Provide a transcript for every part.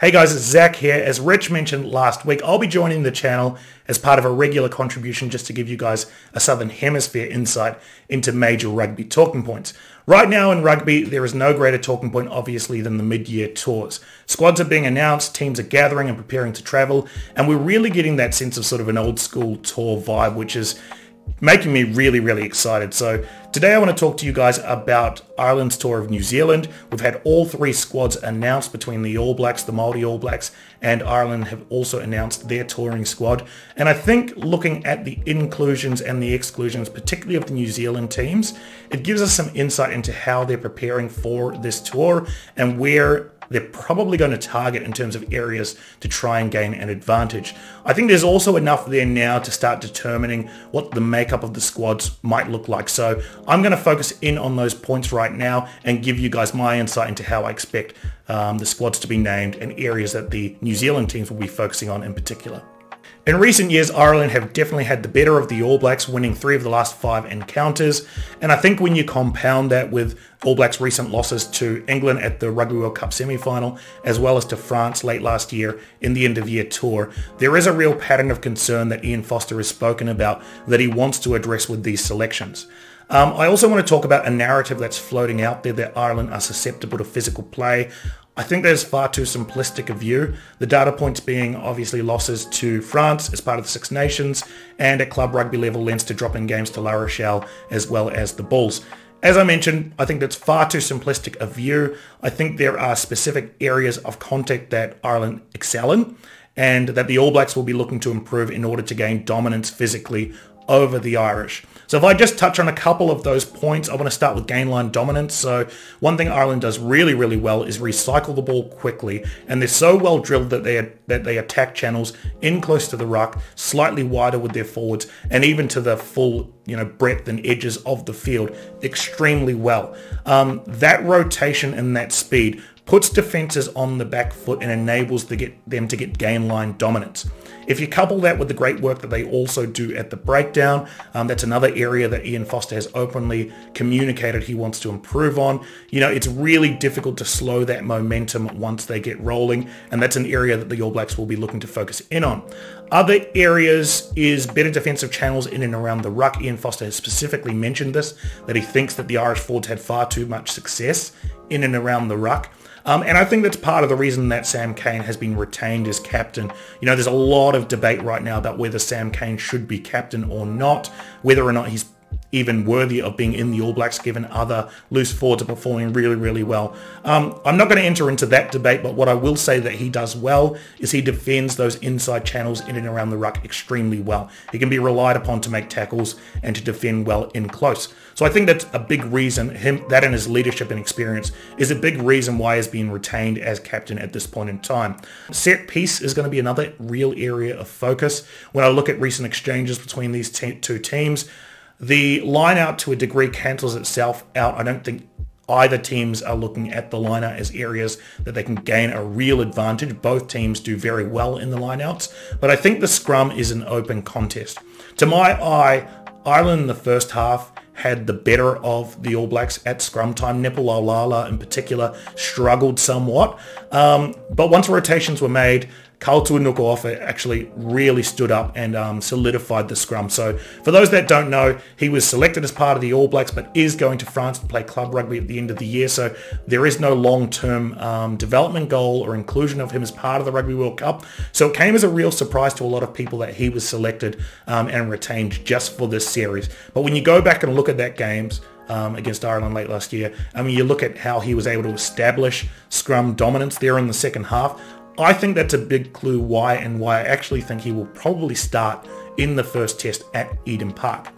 Hey guys, it's Zach here. As Rich mentioned last week, I'll be joining the channel as part of a regular contribution just to give you guys a Southern Hemisphere insight into major rugby talking points. Right now in rugby, there is no greater talking point obviously than the mid-year tours. Squads are being announced, teams are gathering and preparing to travel, and we're really getting that sense of sort of an old school tour vibe, which is making me really excited. So today I want to talk to you guys about Ireland's tour of New Zealand. We've had all three squads announced between the All Blacks, the Maori All Blacks, and Ireland have also announced their touring squad. And I think looking at the inclusions and the exclusions, particularly of the New Zealand teams, it gives us some insight into how they're preparing for this tour and where they're probably going to target in terms of areas to try and gain an advantage. I think there's also enough there now to start determining what the makeup of the squads might look like. So I'm going to focus in on those points right now and give you guys my insight into how I expect the squads to be named and areas that the New Zealand teams will be focusing on in particular. In recent years, Ireland have definitely had the better of the All Blacks, winning 3 of the last 5 encounters. And I think when you compound that with All Blacks' recent losses to England at the Rugby World Cup semi-final, as well as to France late last year in the end-of-year tour, there is a real pattern of concern that Ian Foster has spoken about that he wants to address with these selections. I also want to talk about a narrative that's floating out there that Ireland are susceptible to physical play. I think there's far too simplistic a view, the data points being obviously losses to France as part of the Six Nations and at club rugby level Leinster dropping games to La Rochelle as well as the Bulls. As I mentioned, I think that's far too simplistic a view. I think there are specific areas of contact that Ireland excel in and that the All Blacks will be looking to improve in order to gain dominance physically over the Irish. So if I just touch on a couple of those points, I want to start with gain line dominance. So one thing Ireland does really well is recycle the ball quickly, and they're so well drilled that they attack channels in close to the ruck, slightly wider with their forwards, and even to the full breadth and edges of the field extremely well. That rotation and that speed puts defenses on the back foot and enables them to get gain line dominance. If you couple that with the great work that they also do at the breakdown, that's another area that Ian Foster has openly communicated he wants to improve on. It's really difficult to slow that momentum once they get rolling, and that's an area that the All Blacks will be looking to focus in on. Other areas is better defensive channels in and around the ruck. Ian Foster has specifically mentioned this, that he thinks that the Irish forwards had far too much success in and around the ruck. And I think that's part of the reason that Sam Cane has been retained as captain. There's a lot of debate right now about whether Sam Cane should be captain or not, whether or not he's even worthy of being in the All Blacks given other loose forwards are performing really well. I'm not going to enter into that debate, but what I will say that he does well is he defends those inside channels in and around the ruck extremely well. He can be relied upon to make tackles and to defend well in close. So I think that's a big reason, that and his leadership and experience is a big reason why he's been retained as captain at this point in time. Set piece is going to be another real area of focus. When I look at recent exchanges between these two teams, the line out to a degree cancels itself out. I don't think either teams are looking at the line out as areas that they can gain a real advantage. Both teams do very well in the line outs, but I think the scrum is an open contest. To my eye, Ireland in the first half had the better of the All Blacks at scrum time. Nepal-Aulala in particular struggled somewhat, but once rotations were made, Kautu Nukuofa actually really stood up and solidified the scrum. So for those that don't know, he was selected as part of the All Blacks but is going to France to play club rugby at the end of the year. So there is no long-term development goal or inclusion of him as part of the Rugby World Cup. So it came as a real surprise to a lot of people that he was selected and retained just for this series. But when you go back and look at that games, against Ireland late last year, you look at how he was able to establish scrum dominance there in the second half. I think that's a big clue why I actually think he will probably start in the first test at Eden Park.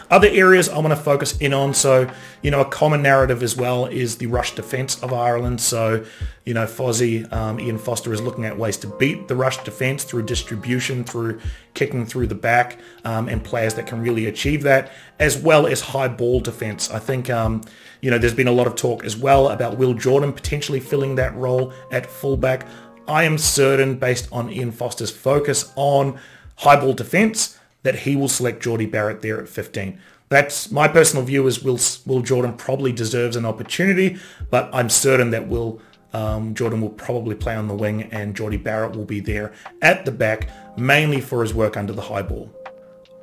Other areas I want to focus in on, so, a common narrative as well is the rush defence of Ireland. So, Fozzie, Ian Foster is looking at ways to beat the rush defence through distribution, through kicking through the back, and players that can really achieve that, as well as high ball defence. I think, there's been a lot of talk as well about Will Jordan potentially filling that role at fullback. I am certain, based on Ian Foster's focus on high ball defence, that he will select Jordie Barrett there at 15. That's my personal view, is Will Jordan probably deserves an opportunity, but I'm certain that Will Jordan will probably play on the wing, and Jordie Barrett will be there at the back, mainly for his work under the high ball.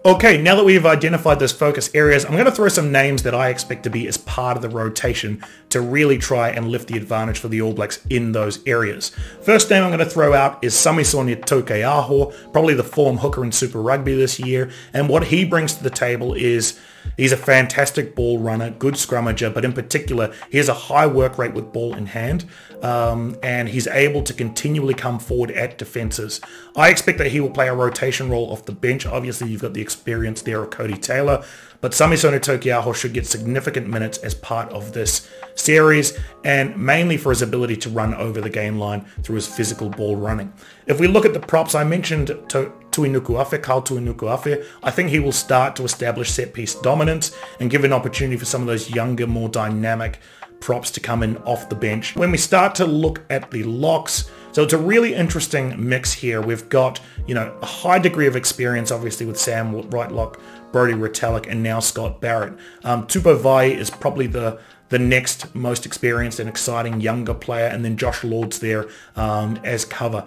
Okay, now that we've identified those focus areas, I'm going to throw some names that I expect to be as part of the rotation to really try and lift the advantage for the All Blacks in those areas. First name I'm going to throw out is Samisoni Tokeaho, probably the form hooker in Super Rugby this year, and what he brings to the table is he's a fantastic ball runner, good scrummager, but in particular, he has a high work rate with ball in hand, and he's able to continually come forward at defences. I expect that he will play a rotation role off the bench. Obviously, you've got the experience there of Cody Taylor, but Samisoni Tokeaho should get significant minutes as part of this series, and mainly for his ability to run over the game line through his physical ball running. If we look at the props, I mentioned Tuinukuafe, Carl Tuinukuafe. I think he will start to establish set-piece dominance and give an opportunity for some of those younger, more dynamic props to come in off the bench. When we start to look at the locks, so it's a really interesting mix here. We've got, a high degree of experience, obviously, with Sam Whitelock, Brodie Retallick, and now Scott Barrett. Tupou Vaa'i is probably the next most experienced and exciting younger player, and then Josh Lord's there as cover.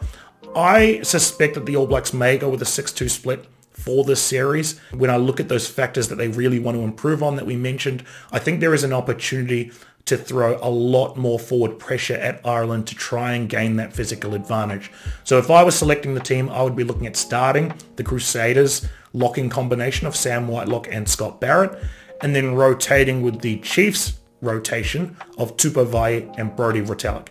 I suspect that the All Blacks may go with a 6-2 split for this series. When I look at those factors that they really want to improve on that we mentioned, I think there is an opportunity to throw a lot more forward pressure at Ireland to try and gain that physical advantage. So if I was selecting the team, I would be looking at starting the Crusaders locking combination of Sam Whitelock and Scott Barrett, and then rotating with the Chiefs rotation of Tupou Vaa'i and Brodie Retallick.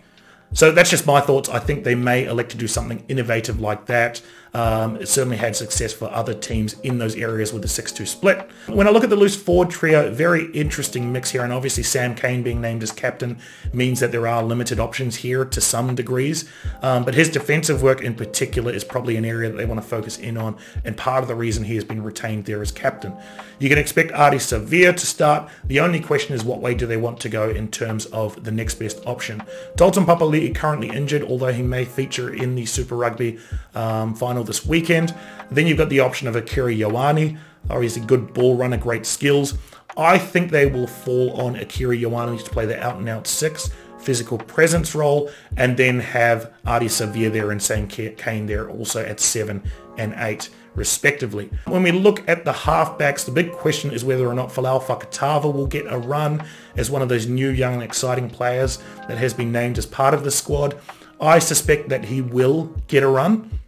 So that's just my thoughts. I think they may elect to do something innovative like that. It certainly had success for other teams in those areas with the 6-2 split. When I look at the loose forward trio, very interesting mix here, and obviously Sam Cane being named as captain means that there are limited options here to some degrees, but his defensive work in particular is probably an area that they want to focus in on, and part of the reason he has been retained there as captain. You can expect Ardie Savea to start. The only question is what way do they want to go in terms of the next best option. Dalton Papali'i currently injured, although he may feature in the Super Rugby final this weekend. Then you've got the option of Akira Ioane, obviously good ball runner, great skills. I think they will fall on Akira Ioane to play the out-and-out 6 physical presence role, and then have Ardie Savea there and Sam Cane there also at 7 and 8 respectively. When we look at the halfbacks, the big question is whether or not Folau Fakatava will get a run as one of those new, young and exciting players that has been named as part of the squad. I suspect that he will get a run,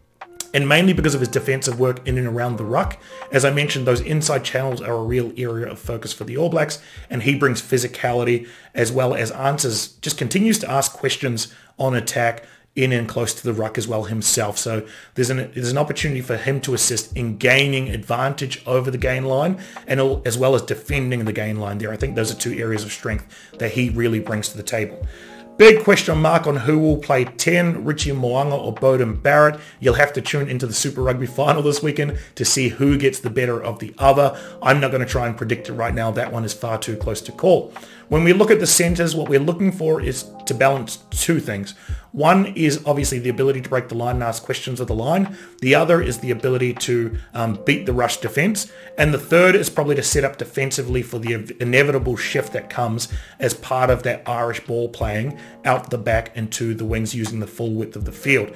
and mainly because of his defensive work in and around the ruck. As I mentioned, those inside channels are a real area of focus for the All Blacks, and he brings physicality as well as answers, just continues to ask questions on attack in and close to the ruck as well himself. So there's an opportunity for him to assist in gaining advantage over the gain line, and as well as defending the gain line there. I think those are two areas of strength that he really brings to the table. Big question mark on who will play 10, Richie Mo'unga or Beauden Barrett. You'll have to tune into the Super Rugby final this weekend to see who gets the better of the other. I'm not going to try and predict it right now. That one is far too close to call. When we look at the centres, what we're looking for is to balance two things. One is obviously the ability to break the line and ask questions of the line. The other is the ability to beat the rush defence. And the third is probably to set up defensively for the inevitable shift that comes as part of that Irish ball playing out the back and to the wings using the full width of the field.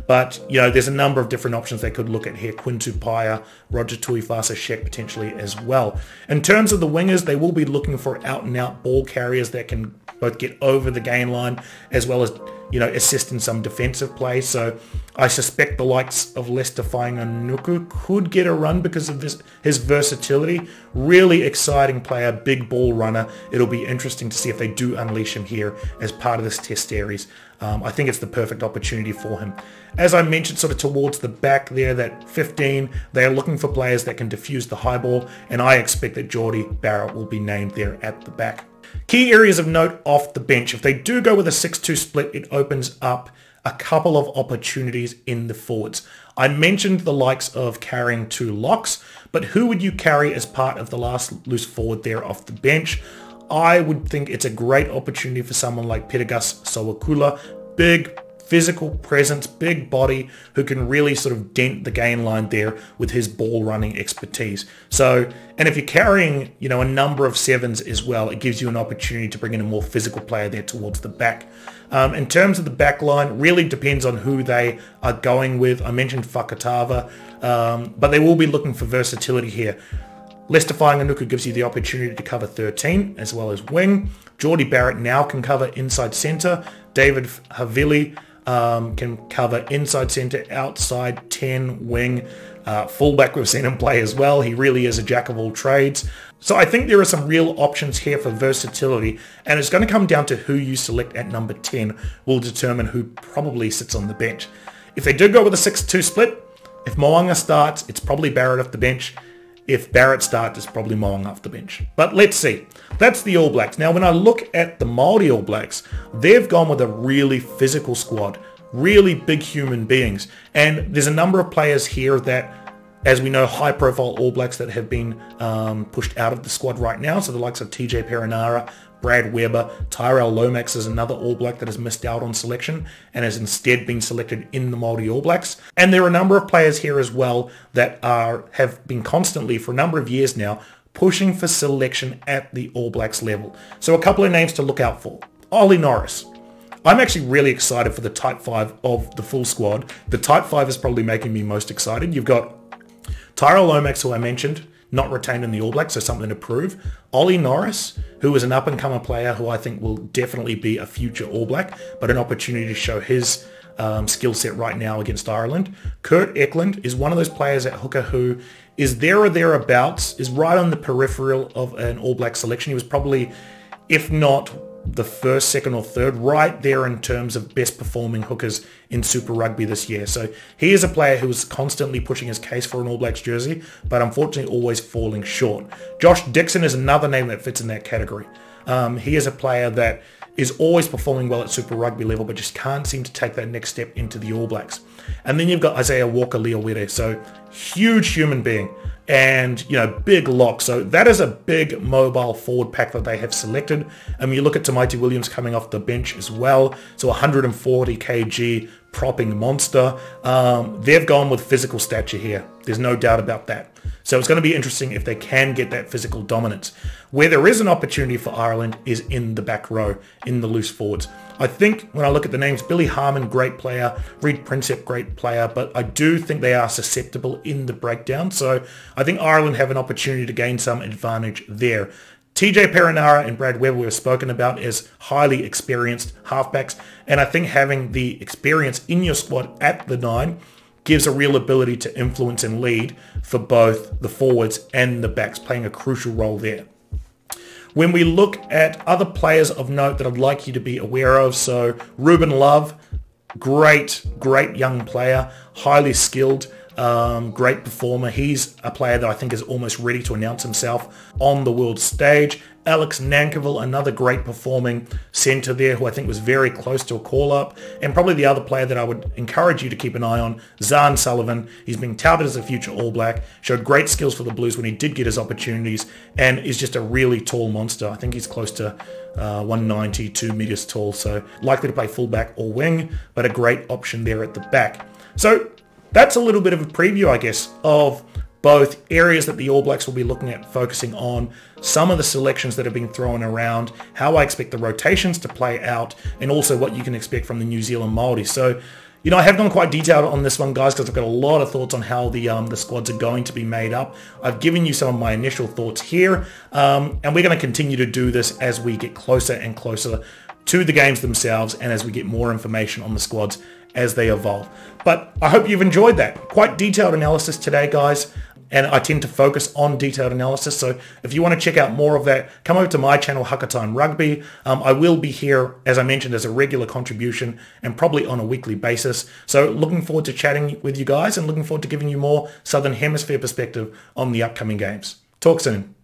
But, there's a number of different options they could look at here. Quinn Tupaia, Roger Tuivasa-Sheck potentially as well. In terms of the wingers, they will be looking for out-and-out ball carriers that can both get over the gain line as well as assist in some defensive play. So I suspect the likes of Lester Fainga'anuku could get a run because of his versatility. Really exciting player, big ball runner. It'll be interesting to see if they do unleash him here as part of this test series. I think it's the perfect opportunity for him. As I mentioned, sort of towards the back there, that 15, they are looking for players that can diffuse the high ball, and I expect that Jordie Barrett will be named there at the back. Key areas of note off the bench. If they do go with a 6-2 split, it opens up a couple of opportunities in the forwards. I mentioned the likes of carrying 2 locks, but who would you carry as part of the last loose forward there off the bench? I would think it's a great opportunity for someone like Pitagus Sowakula, big physical presence, big body, who can really sort of dent the gain line there with his ball running expertise. So, and if you're carrying, a number of 7s as well, it gives you an opportunity to bring in a more physical player there towards the back. In terms of the back line, really depends on who they are going with. I mentioned Fakatava, but they will be looking for versatility here. Lester Fainga'anuku gives you the opportunity to cover 13 as well as wing. Geordie Barrett now can cover inside centre. David Havili can cover inside centre, outside 10, wing. Fullback, we've seen him play as well. He really is a jack of all trades. So I think there are some real options here for versatility, and it's going to come down to who you select at number 10 will determine who probably sits on the bench. If they do go with a 6-2 split, if Mo'unga starts, it's probably Barrett off the bench. If Barrett starts, it's probably Mo'unga off the bench. But let's see. That's the All Blacks. Now, when I look at the Maori All Blacks, they've gone with a really physical squad, really big human beings. And there's a number of players here that, as we know, high-profile All Blacks that have been pushed out of the squad right now. So the likes of TJ Perenara, Brad Weber, Tyrell Lomax is another All Black that has missed out on selection and has instead been selected in the Maori All Blacks. And there are a number of players here as well that have been constantly, for a number of years now, pushing for selection at the All Blacks level. So a couple of names to look out for. Ollie Norris. I'm actually really excited for the Type 5 of the full squad. The Type 5 is probably making me most excited. You've got Tyrell Lomax, who I mentioned, not retained in the All Blacks, so something to prove. Ollie Norris, who is an up-and-comer player who I think will definitely be a future All Black, but an opportunity to show his skill set right now against Ireland. Kurt Eklund is one of those players at hooker who is there or thereabouts, is right on the peripheral of an All Black selection. He was probably, if not the first, second or third, right there in terms of best performing hookers in Super Rugby this year. So he is a player who is constantly pushing his case for an All Blacks jersey, but unfortunately always falling short. Josh Dixon is another name that fits in that category. He is a player that is always performing well at Super Rugby level, but just can't seem to take that next step into the All Blacks. And then you've got Isaiah Walker-Leawere, so huge human being and, you know, big lock. So that is a big mobile forward pack that they have selected. And you look at Tamaiti Williams coming off the bench as well. So 140 kg propping monster. They've gone with physical stature here. There's no doubt about that. So it's going to be interesting if they can get that physical dominance. Where there is an opportunity for Ireland is in the back row, in the loose forwards. I think when I look at the names, Billy Harmon, great player, Reed Prinsep, great player, but I do think they are susceptible in the breakdown. So I think Ireland have an opportunity to gain some advantage there. TJ Perenara and Brad Weber we've spoken about as highly experienced halfbacks, and I think having the experience in your squad at the 9 gives a real ability to influence and lead for both the forwards and the backs, playing a crucial role there. When we look at other players of note that I'd like you to be aware of, so Ruben Love, great young player, highly skilled, great performer. He's a player that I think is almost ready to announce himself on the world stage. Alex Nankeville, another great performing centre there who I think was very close to a call-up. And probably the other player that I would encourage you to keep an eye on, Zahn Sullivan. He's been touted as a future All Black, showed great skills for the Blues when he did get his opportunities, and is just a really tall monster. I think he's close to 190, 2 metres tall, so likely to play fullback or wing, but a great option there at the back. So that's a little bit of a preview, I guess, of both areas that the All Blacks will be looking at focusing on, some of the selections that have been thrown around, how I expect the rotations to play out, and also what you can expect from the New Zealand Maori. So, you know, I have gone quite detailed on this one, guys, because I've got a lot of thoughts on how the squads are going to be made up. I've given you some of my initial thoughts here, and we're going to continue to do this as we get closer and closer to the games themselves and as we get more information on the squads as they evolve. But I hope you've enjoyed that. Quite detailed analysis today, guys. And I tend to focus on detailed analysis. So if you want to check out more of that, come over to my channel, Haka Time Rugby. I will be here, as I mentioned, as a regular contribution and probably on a weekly basis. So looking forward to chatting with you guys and looking forward to giving you more Southern Hemisphere perspective on the upcoming games. Talk soon.